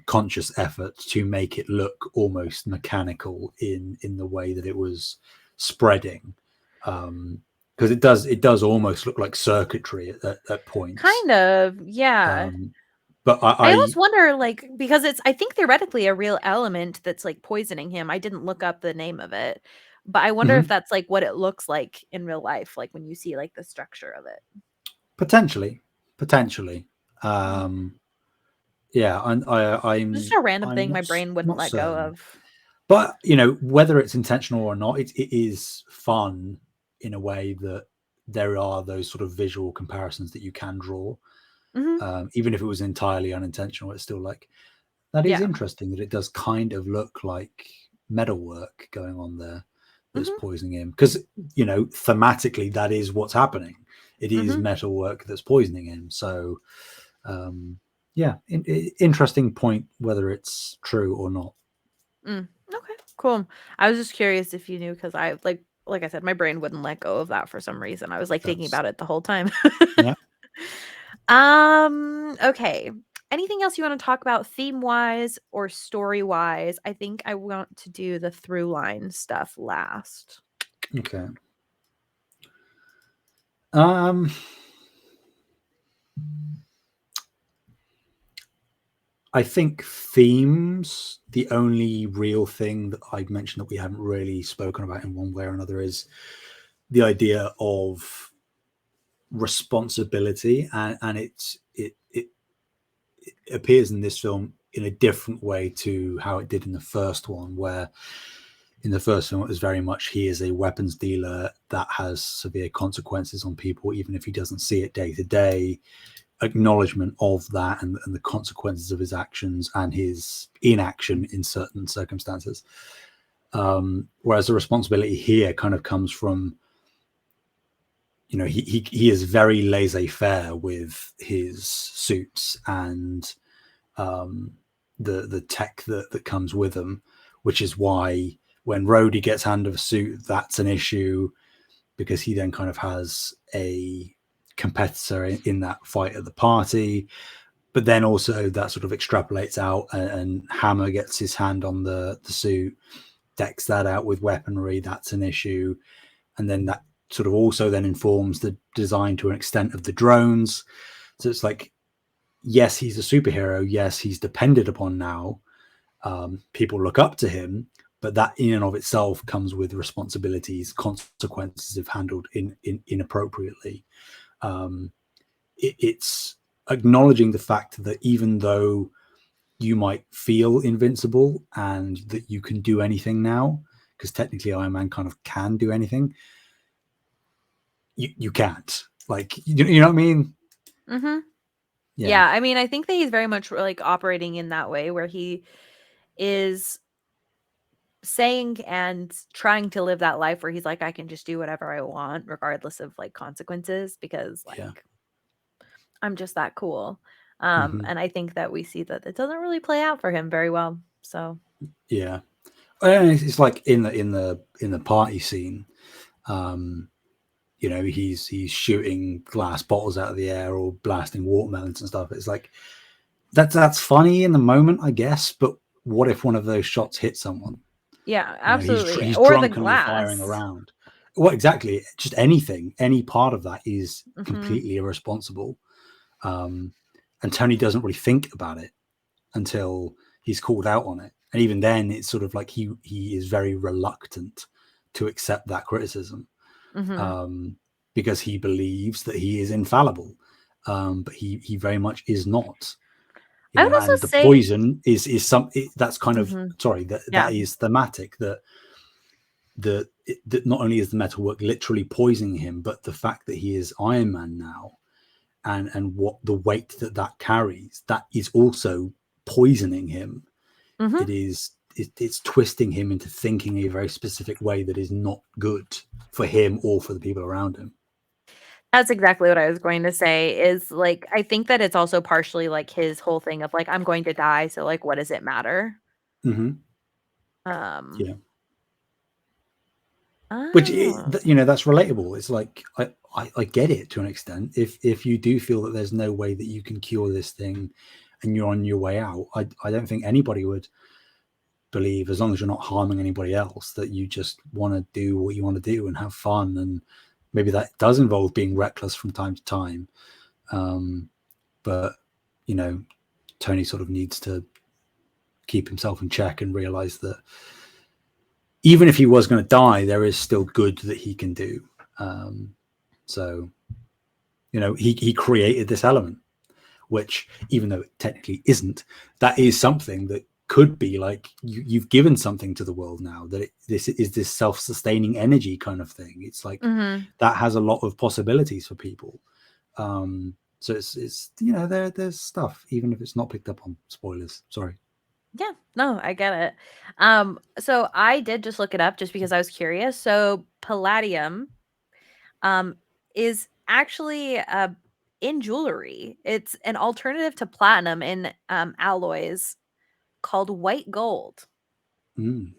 conscious effort to make it look almost mechanical in the way that it was spreading, because it does almost look like circuitry at points. kind of, yeah. Um, but I almost wonder, like, because it's I think theoretically a real element that's like poisoning him. I didn't look up the name of it, but I wonder if mhm, that's like what it looks like in real life, like when you see like the structure of it. potentially. Mm. Um, yeah, and Just I'm a random I'm thing not my brain wouldn't not let go certain. of. But whether it's intentional or not, it is fun in a way that there are those sort of visual comparisons that you can draw. Mhm. Even if it was entirely unintentional, it's still like that is Yeah. interesting that it does kind of look like metalwork going on there that's Mhm. poisoning him. Because thematically, that is what's happening. It is Mhm. metalwork that's poisoning him. So um, yeah, interesting point whether it's true or not. Mm. Okay. Cool. I was just curious if you knew because I like I said, my brain wouldn't let go of that for some reason. I was like thinking That's about it the whole time. yeah. Okay. Anything else you want to talk about theme wise or story wise? I think I want to do the through line stuff last. Okay. Um, I think themes, the only real thing that I'd mentioned that we haven't really spoken about in one way or another is the idea of responsibility, and it appears in this film in a different way to how it did in the first one, where in the first film it was very much he is a weapons dealer that has severe consequences on people even if he doesn't see it day to day, acknowledgement of that, and the consequences of his actions and his inaction in certain circumstances. Whereas the responsibility here kind of comes from, he is very laissez-faire with his suits and um, the tech that comes with them, which is why when Rhodey gets hand of a suit, that's an issue because he then kind of has a competitor in that fight at the party. But then also that sort of extrapolates out, and Hammer gets his hand on the suit, decks that out with weaponry. That's an issue, and then that sort of also then informs the design to an extent of the drones. So it's like, yes, he's a superhero. Yes, he's depended upon now. People look up to him, but that in and of itself comes with responsibilities, consequences if handled inappropriately. Um, it's acknowledging the fact that even though you might feel invincible and that you can do anything now, because technically Iron Man kind of can do anything, you can't. Like, you know what I mean? Mhm. Yeah, Yeah, I mean, I think that he's very much like operating in that way where he is saying and trying to live that life where he's like I can just do whatever I want regardless of like consequences because yeah, like I'm just that cool. hmm, And I think that we see that it doesn't really play out for him very well. So, yeah. And it's like in the party scene. Um, he's shooting glass bottles out of the air or blasting watermelons and stuff. It's like that's funny in the moment, I guess. But what if one of those shots hit someone? yeah, He's absolutely. he's Or the drunkenly firing glass. around. What exactly? Just anything, any part of that is Mhm. completely irresponsible. Um, and Tony doesn't really think about it until he's called out on it, and even then, it's sort of like he is very reluctant to accept that criticism, Mhm. um, because he believes that he is infallible, but he very much is not. I would also And the say poison is that's kind of, mhm. sorry, Yeah. that is thematic, that not only is the metalwork literally poisoning him, but the fact that he is Iron Man now, and what the weight that carries, that is also poisoning him. Mhm. It's twisting him into thinking a very specific way that is not good for him or for the people around him. That's exactly what I was going to say is like I think that it's also partially like his whole thing of like I'm going to die, so like what does it matter? Mm-hmm. Um, Yeah. Which oh, that's relatable. It's like I get it to an extent. If you do feel that there's no way that you can cure this thing, and you're on your way out, I don't think anybody would believe, as long as you're not harming anybody else, that you just want to do what you want to do and have fun. And maybe that does involve being reckless from time to time. But you know, Tony sort of needs to keep himself in check and realize that even if he was going to die, there is still good that he can do. So, he created this element, which, even though it technically isn't, that is something that could be like you've given something to the world now, that this is this self-sustaining energy kind of thing. It's like mm-hmm. that has a lot of possibilities for people. So it's there's stuff, even if it's not picked up on. Spoilers, sorry. Yeah, no, I get it. So I did just look it up just because I was curious. So palladium, um, is actually in jewelry. It's an alternative to platinum in alloys called white gold. Mm,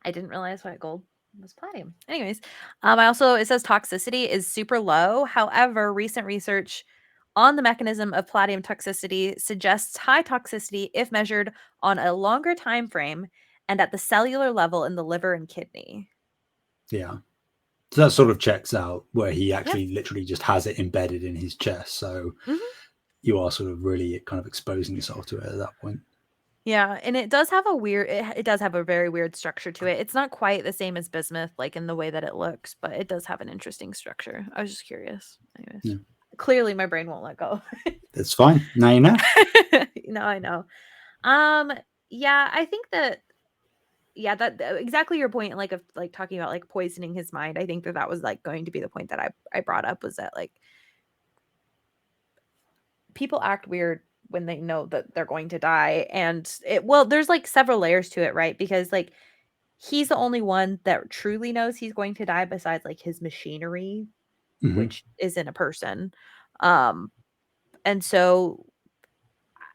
I didn't realize white gold was platinum. Anyways, I also it says toxicity is super low. However, recent research on the mechanism of palladium toxicity suggests high toxicity if measured on a longer time frame and at the cellular level in the liver and kidney. yeah. So that sort of checks out, where he Yeah. actually literally just has it embedded in his chest. So Hmm. you are sort of really kind of exposing yourself to it at that point. Yeah, and it does have a it does have a very weird structure to it. It's not quite the same as bismuth, like in the way that it looks, but it does have an interesting structure. I was just curious. Anyways, Yeah, clearly my brain won't let go. that's fine. Now you know. No, I know. Um, yeah, I think that yeah, exactly your point, like of like talking about like poisoning his mind. I think that that was like going to be the point that I brought up was that like people act weird when they know that they're going to die, and there's like several layers to it, right? Because like he's the only one that truly knows he's going to die besides like his machinery, Mm-hmm. which isn't a person. Um, and so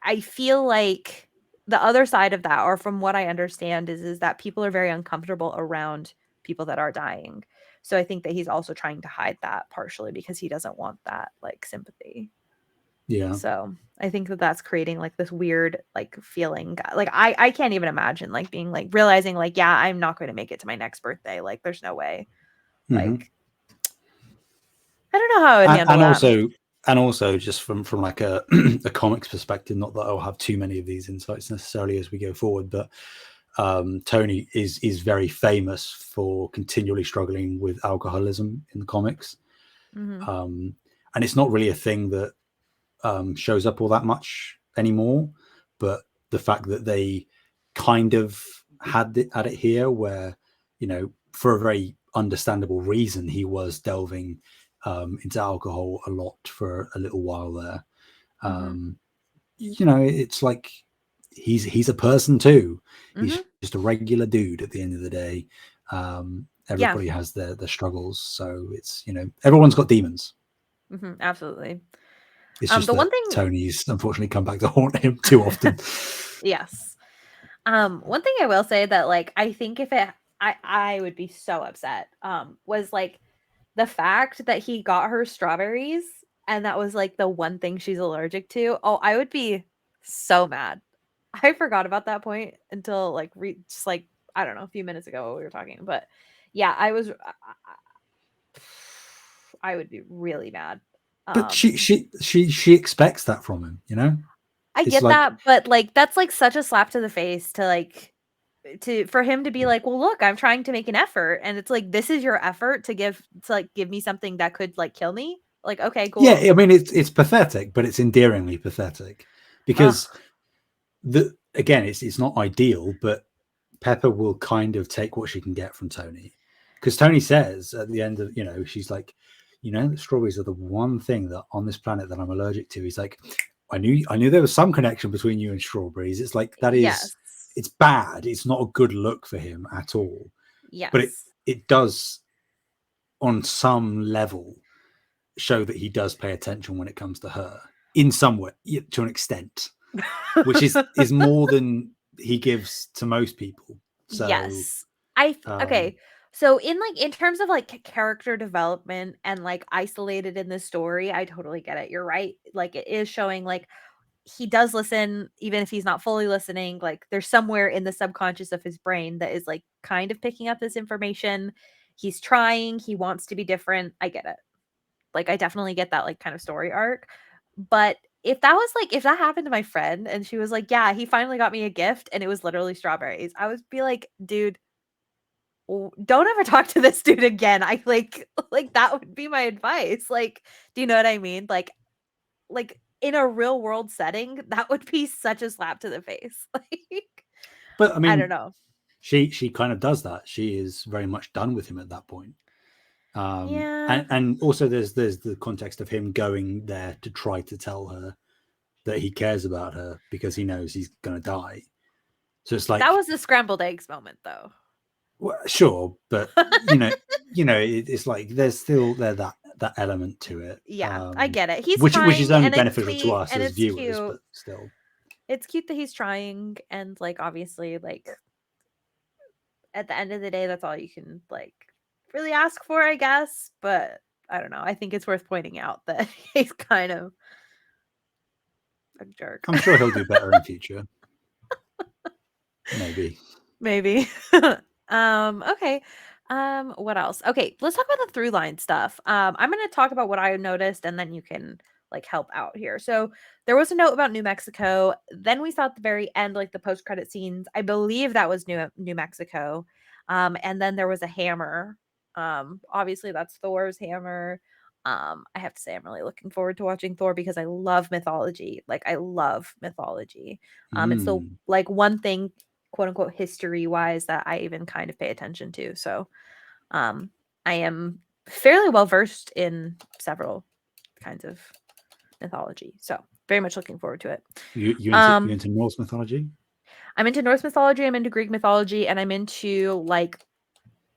I feel like the other side of that, or from what I understand, is that people are very uncomfortable around people that are dying. So I think that he's also trying to hide that partially because he doesn't want that like sympathy. Yeah. So I think that that's creating like this weird like feeling. Like I can't even imagine like being like realizing like yeah I'm not going to make it to my next birthday. Like there's no way. Mm-hmm. Like I don't know how I would and, handle and that. also and also just from like a a comics perspective, not that I'll have too many of these insights necessarily as we go forward, but Tony is very famous for continually struggling with alcoholism in the comics. Hmm. um, and it's not really a thing that shows up all that much anymore, but the fact that they kind of had it here, where for a very understandable reason he was delving into alcohol a lot for a little while there. Hmm. um, it's like he's a person too. He's Hmm. just a regular dude at the end of the day. Yeah. Everybody has their struggles, so it's everyone's got demons. Hmm. Absolutely. It's just The that one thing, Tony's unfortunately come back to haunt him too often. yes. One thing I will say that like I think if it I would be so upset was like the fact that he got her strawberries and that was like the one thing she's allergic to. Oh, I would be so mad. I forgot about that point until like just like I don't know, a few minutes ago while we were talking, but yeah, I would be really mad. But she Um she she expects that from him. I It's get like, that, but like that's like such a slap to the face to like to for him to be like, "Well, look, I'm trying to make an effort." And it's like, "This is your effort to like give me something that could like kill me?" Like, "Okay, yeah, cool." I mean, it's pathetic, but it's endearingly pathetic, because Ugh. again, it's not ideal, but Pepper will kind of take what she can get from Tony, because Tony says at the end of, she's like, the strawberries are the one thing that on this planet that I'm allergic to. He's like, I knew there was some connection between you and strawberries. It's like, Yes. it's bad. It's not a good look for him at all. But it Yes. it does, on some level, show that he does pay attention when it comes to her in some way, to an extent, which is more than he gives to most people. So Yes. um Okay. So in terms of like character development and like isolated in the story, I totally get it. You're right. Like it is showing like he does listen even if he's not fully listening. Like there's somewhere in the subconscious of his brain that is like kind of picking up this information. He's trying, he wants to be different. I get it. Like I definitely get that like kind of story arc. But if that was like if that happened to my friend and she was like, "Yeah, he finally got me a gift and it was literally strawberries." I would be like, "Dude, don't ever talk to this dude again." I like that would be my advice. Like, do you know what I mean? Like in a real world setting, that would be such a slap to the face. Like but I I don't mean, know. she kind of does that. She is very much done with him at that point. Yeah. And also there's the context of him going there to try to tell her that he cares about her because he knows he's gonna die. So it's That like, was the scrambled eggs moment though. well, sure, but it's like there's still that element to it, Yeah, I get it. He's which is trying only and it's beneficial to sweet us and as it's viewers, cute. but still. It's cute that he's trying and like obviously like at the end of the day that's all you can like really ask for, I guess, but I don't know. I think it's worth pointing out that he's kind of a jerk. I'm sure he'll do better in future. Maybe. Maybe. Okay. What else? Okay, let's talk about the through line stuff. I'm gonna talk about what I noticed and then you can like help out here. So there was a note about New Mexico. Then we saw at the very end, like the post-credit scenes. I believe that was New Mexico. And then there was a hammer. Obviously that's Thor's hammer. I have to say I'm really looking forward to watching Thor because I love mythology. Like I love mythology. It's the Mm. like one thing quote unquote history wise that I even kind of pay attention to. So um I am fairly well versed in several kinds of mythology. So very much looking forward to it. You Um into Norse mythology? I'm into Norse mythology, I'm into Greek mythology, and I'm into like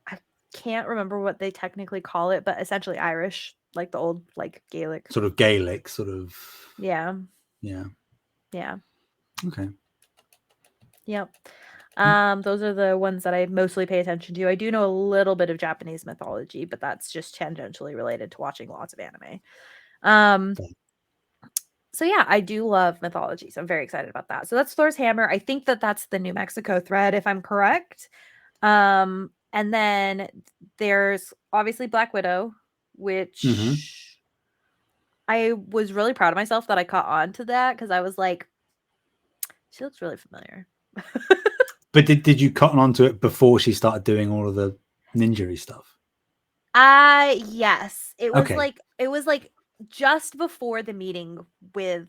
I can't remember what they technically call it, but essentially Irish, like the old like Gaelic. Sort of Gaelic, sort of. Yeah. Yeah. Yeah. Okay. Yep. Mm, Those are the ones that I mostly pay attention to. I do know a little bit of Japanese mythology, but that's just tangentially related to watching lots of anime. Um, fair. so yeah, I do love mythology, so I'm very excited about that. So that's Thor's hammer. I think that that's the New Mexico thread, if I'm correct. And then there's obviously Black Widow, Mhm. which I was really proud of myself that I caught on to that because I was like, she looks really familiar. But did you cotton onto it before she started doing all of the ninja stuff? Yes. Okay. It was like just before the meeting with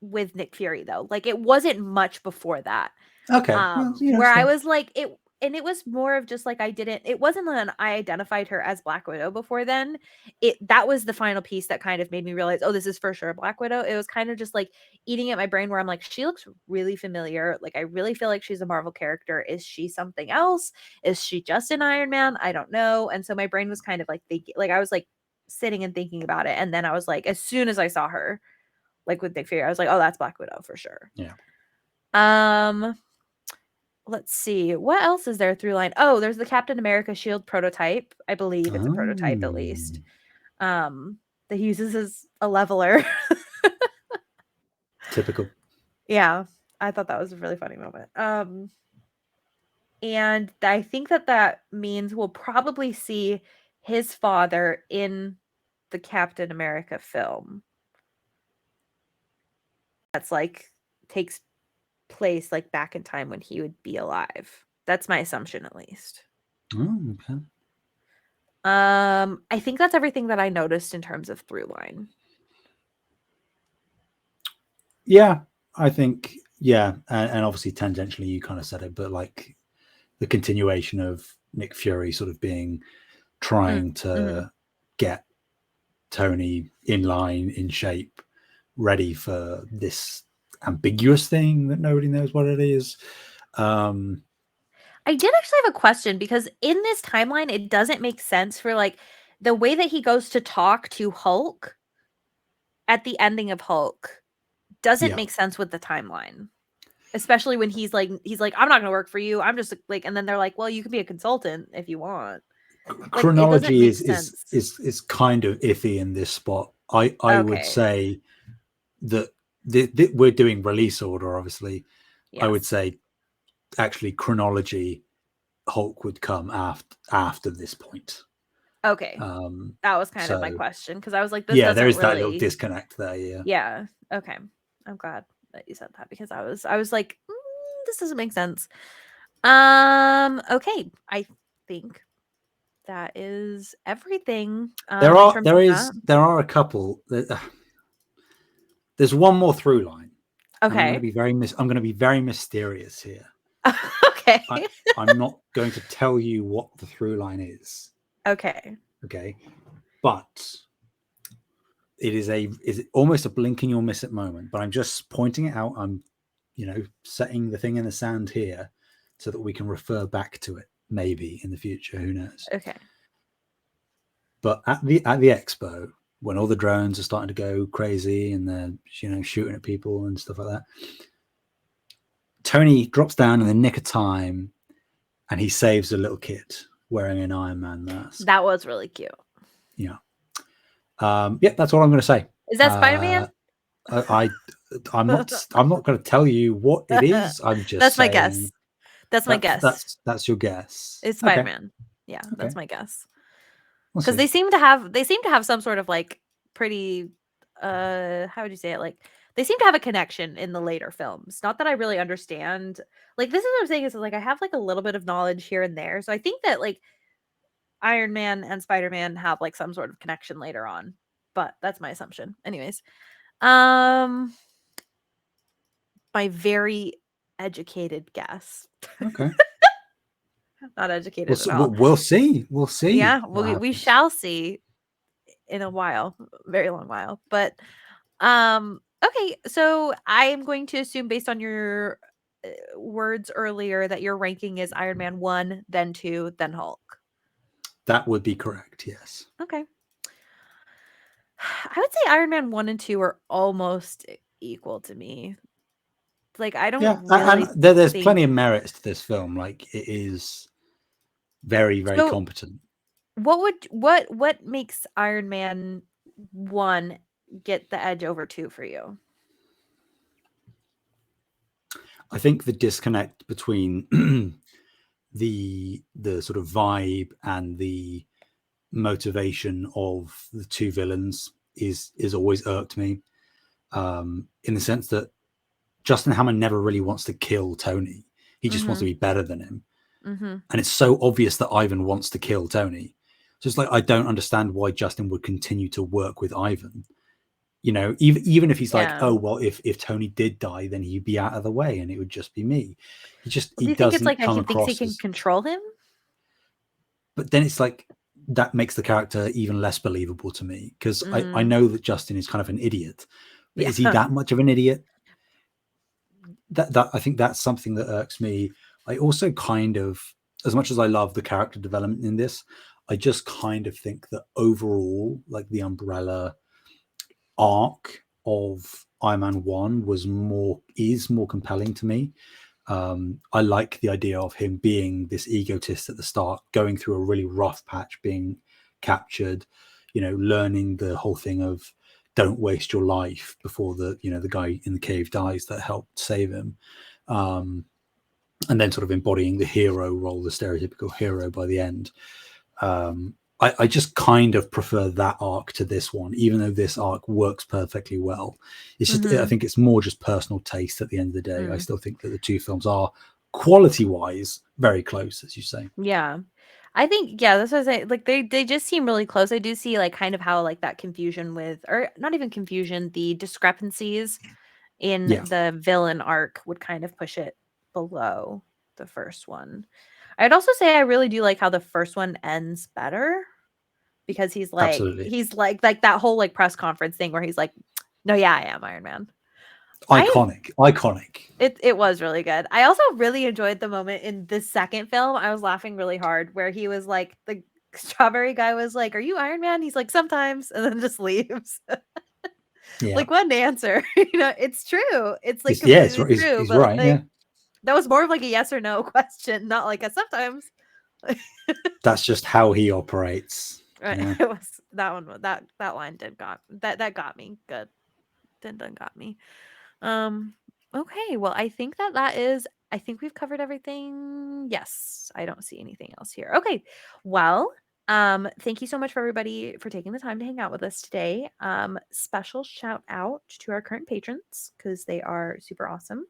Nick Fury though. Like it wasn't much before that. Okay. Well, Where I so was like it and it was more of just like it wasn't that I identified her as Black Widow before then. That was the final piece that kind of made me realize, oh, this is for sure Black Widow. It was kind of just like eating at my brain where I'm like, she looks really familiar. Like I really feel like she's a Marvel character. Is she something else? Is she just an Iron Man? I don't know. And so my brain was kind of like thinking, like I was like sitting and thinking about it. And then I was like, as soon as I saw her, like with Nick Fury, I was like, oh, that's Black Widow for sure. yeah. Um, let's see. What else is there through line? Oh, there's the Captain America shield prototype. I believe it's a prototype at Oh, least. Um, that he uses as a leveler. typical. Yeah, I thought that was a really funny moment. And I think that that means we'll probably see his father in the Captain America film. That's like takes place like back in time when he would be alive. That's my assumption at least. Oh, okay. I think that's everything that I noticed in terms of through line. Yeah, I think and obviously tangentially you kind of said it, but like the continuation of Nick Fury sort of being Mm, trying mhm. to get Tony in line, in shape, ready for this ambiguous thing that nobody knows what it is. Um, I did actually have a question because in this timeline, it doesn't make sense for like the way that he goes to talk to Hulk at the ending of Hulk doesn't yeah, make sense with the timeline. especially when he's like, I'm not gonna work for you. I'm just like, and then they're like, well, you can be a consultant if you want. Like, it doesn't Chronology make is sense. is is kind of iffy in this spot. I would Okay. say that we're doing release order. Obviously, I would Yes. say actually chronology. Hulk would come after this point. Okay. Um, That was kind of my so question because I was like, this yeah, there doesn't is that little really. disconnect there. Yeah. Yeah. Okay. I'm glad that you said that because I was like, this doesn't make sense. Okay. I think that is everything in terms of that. There are a couple. There's one more through line, and I'm going to Okay. be I'm going to be very mysterious here. Okay. I, I'm not going to tell you what the through line is. Okay. Okay, but it is almost a blinking you'll miss it moment. But I'm just pointing it out. I'm, setting the thing in the sand here, so that we can refer back to it maybe in the future. Who knows? Okay. But at the expo, when all the drones are starting to go crazy and they're shooting at people and stuff like that, Tony drops down in the nick of time, and he saves a little kid wearing an Iron Man mask. That was really cute. Yeah. Yeah, that's all I'm going to say. Is that Spider-Man? I I'm not going to tell you what it is. I'm just That's my saying guess. That's my guess. that's your guess. It's Okay. Spider-Man. Yeah, Okay. that's my guess. We'll Because see. they seem to have some sort of like pretty how would you say it? Like they seem to have a connection in the later films. Not that I really understand. Like this is what I'm saying is like I have like a little bit of knowledge here and there. So I think that like Iron Man and Spider-Man have like some sort of connection later on. But that's my assumption. Anyways. Um my very educated guess. Okay. Not educated at all. We'll see. We'll see Yeah, what we happens. shall see in a while, a very long while. But okay, so I am going to assume based on your words earlier that your ranking is Iron Man 1, then 2, then Hulk. That would be correct. Yes. Okay. I would say Iron Man 1 and 2 are almost equal to me. Like I Yeah, don't and really there's think plenty of merits to this film. Like it is very, very so. competent. What makes Iron Man 1 get the edge over 2 for you? I think the disconnect between the sort of vibe and the motivation of the two villains is always irked me. In the sense that Justin Hammer never really wants to kill Tony. He just wants to Mhm. be better than him. Mhm. And it's so obvious that Ivan wants to kill Tony. So it's like I don't understand why Justin would continue to work with Ivan. Even if he's like, Yeah. oh well, if Tony did die, then he'd be out of the way and it would just be me. Well, He do you think it's doesn't like that come he thinks he across can as. control him? But then it's like that makes the character even less believable to me because I Mm, know that Justin is kind of an idiot, but yeah. is he that much of an idiot? That I think that's something that irks me. I also kind of, as much as I love the character development in this, I just kind of think that overall, like the umbrella arc of Iron Man 1 is more compelling to me. I like the idea of him being this egotist at the start, going through a really rough patch, being captured, learning the whole thing of don't waste your life before the guy in the cave dies that helped save him. And then sort of embodying the hero role, the stereotypical hero by the end. I just kind of prefer that arc to this one, even though this arc works perfectly well. It's just, I Mhm. think it's more just personal taste at the end of the day. I Mm. still think that the two films are quality wise very close, as you say. Yeah. I think yeah, that's what I say. Like they just seem really close. I do see like kind of how like that confusion with or not even confusion, the discrepancies in Yeah, the villain arc would kind of push it below the first one. I'd also say I really do like how the first one ends better because absolutely. he's like that whole like press conference thing where he's like, "No, yeah, I am Iron Man." I Iconic, iconic. it was really good. I also really enjoyed the moment in the second film. I was laughing really hard where he was like the strawberry guy was like, "Are you Iron Man?" He's like, "Sometimes," and then just leaves. Yeah. Like, what an answer. It's true. It's like Yeah, it's, completely true, he's but right. Yeah. like that was more of like a yes or no question, not like a sometimes. That's just how he operates. Right. Yeah. It was that one. That line did got that got me good. Done got me. Um. Okay. Well, I think that is. I think we've covered everything. Yes. I don't see anything else here. Okay. Well. Thank you so much for everybody for taking the time to hang out with us today. Special shout out to our current patrons because they are super awesome.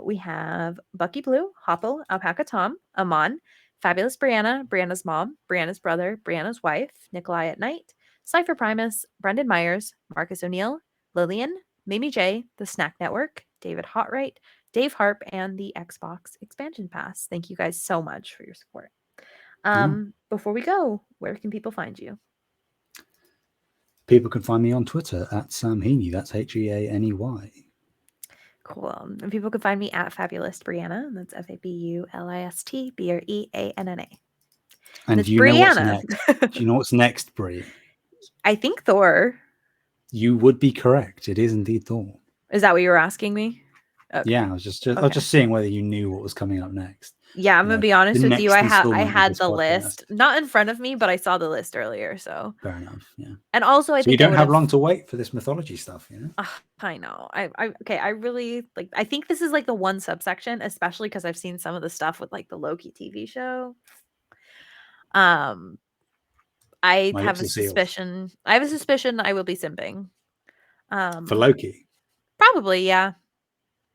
We have Bucky Blue, Hopple, Alpaca Tom, Amon, Fabulous Breanna, Breanna's mom, Breanna's brother, Breanna's wife, Nikolai at Night, Cypher Primus, Brendan Myers, Marcus O'Neill, Lillian, Mimi J, The Snack Network, David Hotright, Dave Harp, and the Xbox Expansion Pass. Thank you guys so much for your support. Before we go, where can people find you? People can find me on Twitter at Sam Heaney. That's Heaney. Cool. And people can find me at Fabulous Breanna. That's FABULISTBREANNA. And And it's do you know what's Breanna. next? Do you know what's next, Brie? I think Thor. You would be correct. It is indeed Thor. Is that what you were asking me? Okay. Yeah, I was Okay. just seeing whether you knew what was coming up next. Yeah, I'm You gonna know, be the honest with you. next I installment of had this the podcast. list not in front of me, but I saw the list earlier. So Fair enough. Yeah. and also I So you think I don't would have have. long to wait for this mythology stuff, you know? I know. Okay. I really like. I think this is like the one subsection, especially because I've seen some of the stuff with like the Loki TV show. Um, I My have lips a are sealed. suspicion. I have a suspicion I will be simping. For Um, Loki. Probably, yeah.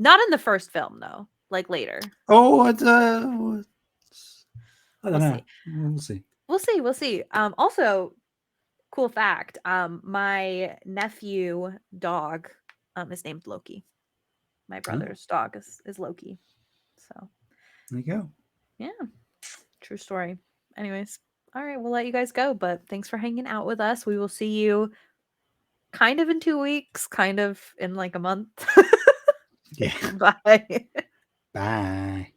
Not in the first film though. Like later. Oh, I don't We'll know. see. We'll see. We'll see. We'll see. Also, cool fact. My nephew dog is named Loki. My Oh, brother's dog is Loki. So there you go. yeah. True story. Anyways. All right, we'll let you guys go, but thanks for hanging out with us. We will see you kind of in 2 weeks, kind of in like a month. Yeah. Bye. Bye.